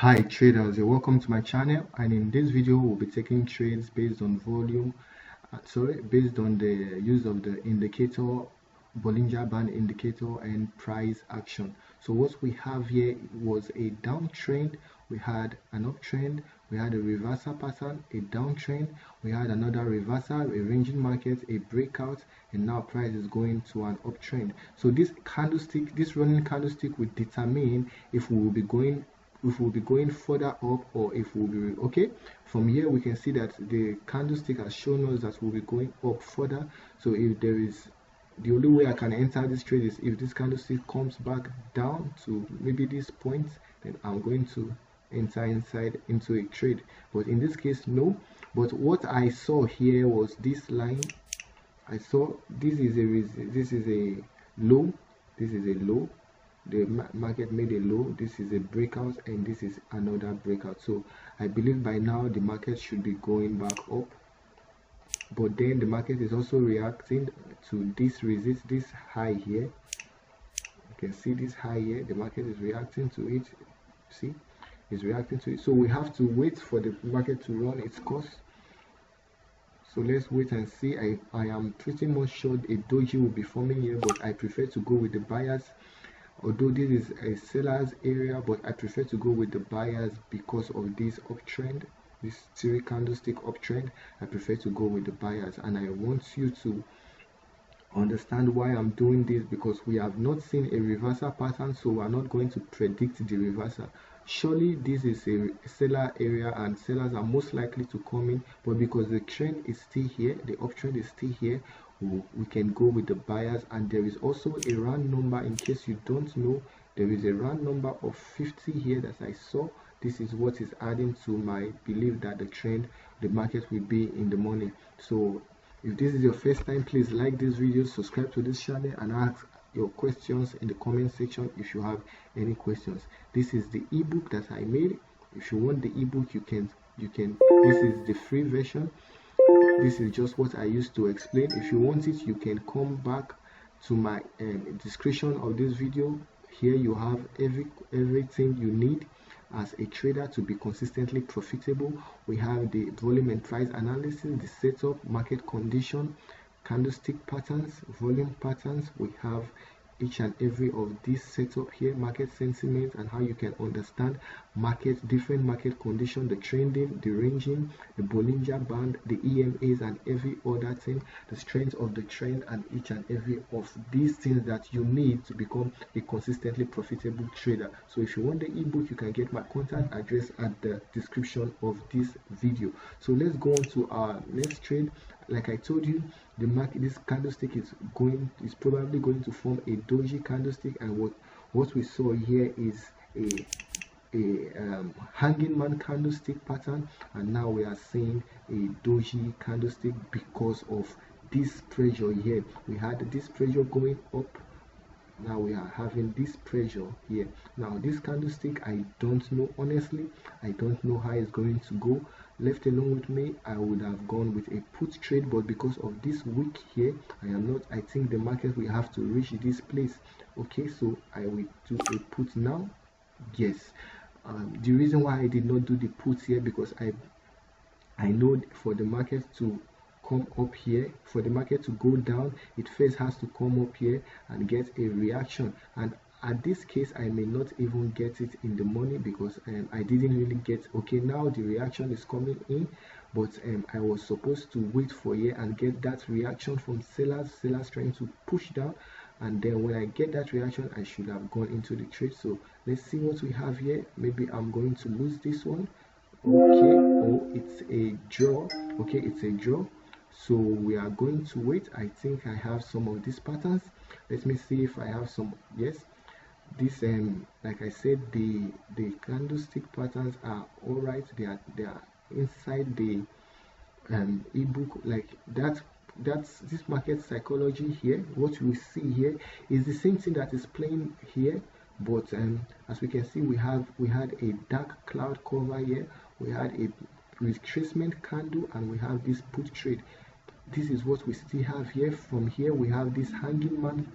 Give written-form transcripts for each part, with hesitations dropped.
Hi traders, you're welcome to my channel, and in this video we'll be taking trades based on based on the use of the indicator, Bollinger Band indicator and price action. So what we have here was a downtrend, we had an uptrend, we had a reversal pattern, a downtrend, we had another reversal, a ranging market, a breakout, and now price is going to an uptrend. So this candlestick, this running candlestick will determine if we will be going further up or if we'll be okay. From here we can see that the candlestick has shown us that we'll be going up further. So if there is, the only way I can enter this trade is if this candlestick comes back down to maybe this point, then I'm going to enter into a trade. But in this case, no. But what I saw here was this line. I saw this is a low, this is a low. The market made a low, this is a breakout, and this is another breakout. So I believe by now the market should be going back up, but then the market is also reacting to this resist, this high here. You can see this high here, the market is reacting to it. See, it's reacting to it. So we have to wait for the market to run its course. So let's wait and see. I am pretty much sure a doji will be forming here, but I prefer to go with the buyers. Although this is a seller's area, but I prefer to go with the buyers because of this uptrend, this theory candlestick uptrend. I prefer to go with the buyers, and I want you to understand why I'm doing this, because we have not seen a reversal pattern, so we are not going to predict the reversal. Surely this is a seller area and sellers are most likely to come in, but because the trend is still here, the uptrend is still here, we can go with the buyers. And there is also a round number, in case you don't know, there is a round number of 50 here that I saw. This is what is adding to my belief that the market will be in the money. So if this is your first time, please like this video, subscribe to this channel, and ask your questions in the comment section if you have any questions. This is the ebook that I made. If you want the ebook, you can this is the free version. This is just what I used to explain. If you want it, you can come back to my description of this video. Here you have everything you need as a trader to be consistently profitable. We have the volume and price analysis, the setup, market condition, candlestick patterns, volume patterns. We have each and every of these setup here, market sentiment, and how you can understand different market condition, the trending, the ranging, the Bollinger Band, the EMAs, and every other thing, the strength of the trend, and each and every of these things that you need to become a consistently profitable trader. So if you want the ebook, you can get my contact address at the description of this video. So let's go on to our next trade. Like I told you, the market, this candlestick is probably going to form a doji candlestick, and what we saw here is a hanging man candlestick pattern, and now we are seeing a doji candlestick because of this pressure here. We had this pressure going up, now we are having this pressure here. Now this candlestick, I don't know, honestly I don't know how it's going to go. Left alone with me, I would have gone with a put trade, but because of this wick here, I think the market will have to reach this place. Okay, so I will do a put now. Yes, the reason why I did not do the put here, because I know for the market to come up here, for the market to go down, it first has to come up here and get a reaction. And at this case, I may not even get it in the money, because I didn't really get, okay, now the reaction is coming in, but I was supposed to wait for here and get that reaction from sellers trying to push down, and then when I get that reaction, I should have gone into the trade. So let's see what we have here. Maybe I'm going to lose this one. Okay, oh, it's a draw. Okay, it's a draw. So we are going to wait. I think I have some of these patterns. Let me see if I have some. Yes, this like I said, the candlestick patterns are all right. They are inside the ebook, like that's this market psychology here. What we see here is the same thing that is playing here, but as we can see, we had a dark cloud cover here, we had a retracement candle, and we have this put trade. This is what we still have here. From here we have this hanging man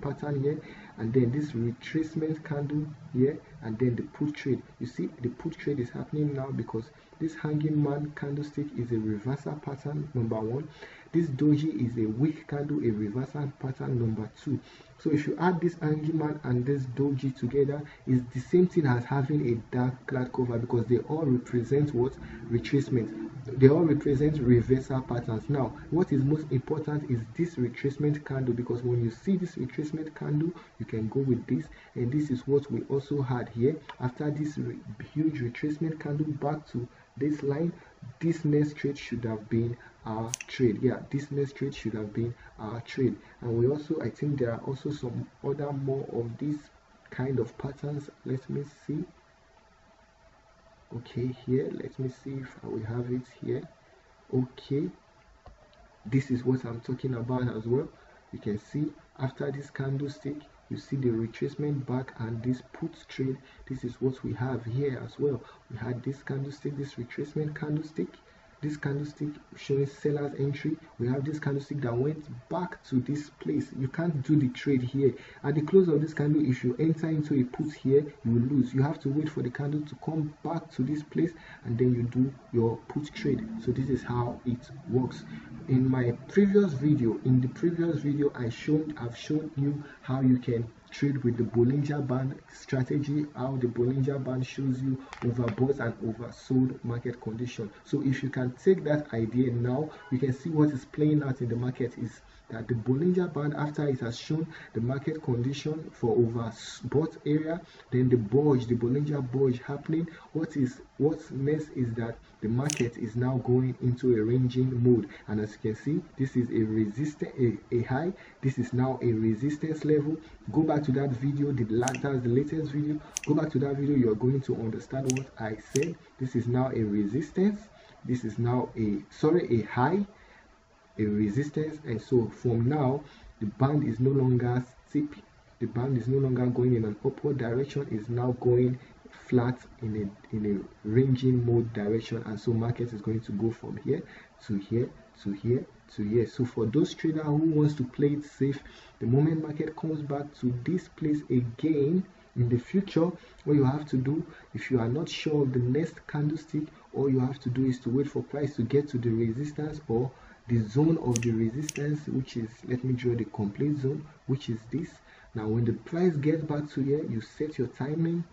pattern here, and then this retracement candle here, and then the put trade. You see the put trade is happening now because this hanging man candlestick is a reversal pattern, number 1. This doji is a weak candle, a reversal pattern, number 2. So if you add this hanging man and this doji together, it's the same thing as having a dark cloud cover, because they all represent what? Retracement. They all represent reversal patterns. Now what is most important is this retracement candle, because when you see this retracement candle, you can go with this, and this is what we also had here. After this huge retracement candle back to this line, this next trade should have been our trade. Yeah, this next trade should have been our trade. And we also, I think there are also some other more of these kind of patterns. Let me see. Okay, here, let me see if I will have it here. Okay, this is what I'm talking about as well. You can see after this candlestick, you see the retracement back and this put trade. This is what we have here as well. We had this candlestick, this retracement candlestick, this candlestick showing seller's entry. We have this candlestick that went back to this place. You can't do the trade here. At the close of this candle, if you enter into a put here, you will lose. You have to wait for the candle to come back to this place, and then you do your put trade. So this is how it works. In my previous video, I've shown you how you can trade with the Bollinger Band strategy, how the Bollinger Band shows you overbought and oversold market condition. So if you can take that idea now, you can see what is playing out in the market is that the Bollinger Band, after it has shown the market condition for overbought area, then the Bollinger bulge happening. What's next is that the market is now going into a ranging mode, and as you can see, this is a resistance, a high. This is now a resistance level. Go back to that video, that's the latest video. Go back to that video, you are going to understand what I said. This is now a resistance. This is now a high, a resistance, and so from now the band is no longer steep. The band is no longer going in an upward direction. It's now going flat in a ranging mode direction, and so market is going to go from here to here to here to here. So for those traders who wants to play it safe, the moment market comes back to this place again in the future, what you have to do, if you are not sure of the next candlestick, all you have to do is to wait for price to get to the resistance or the zone of the resistance, which is, let me draw the complete zone, which is this. Now when the price gets back to here, you set your timer,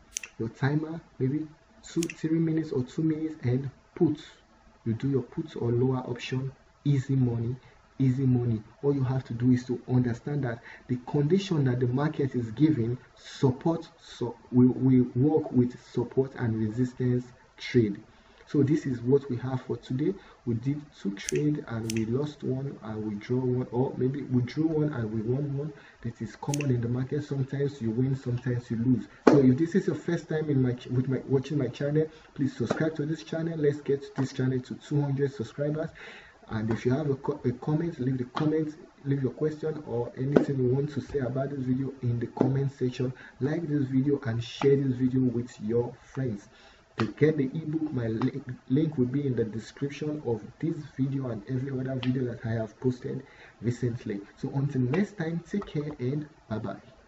maybe 3 minutes or 2 minutes, and put. You do your puts or lower option, easy money. All you have to do is to understand that the condition that the market is giving support, so we work with support and resistance trade. So this is what we have for today. We did 2 trades and we lost one and we draw one, or maybe we drew one and we won one. That is common in the market. Sometimes you win, sometimes you lose. So if this is your first time in watching my channel, please subscribe to this channel. Let's get this channel to 200 subscribers. And if you have a comment, leave your question or anything you want to say about this video in the comment section. Like this video and share this video with your friends. To get the ebook, my link will be in the description of this video and every other video that I have posted recently. So until next time, take care and bye bye.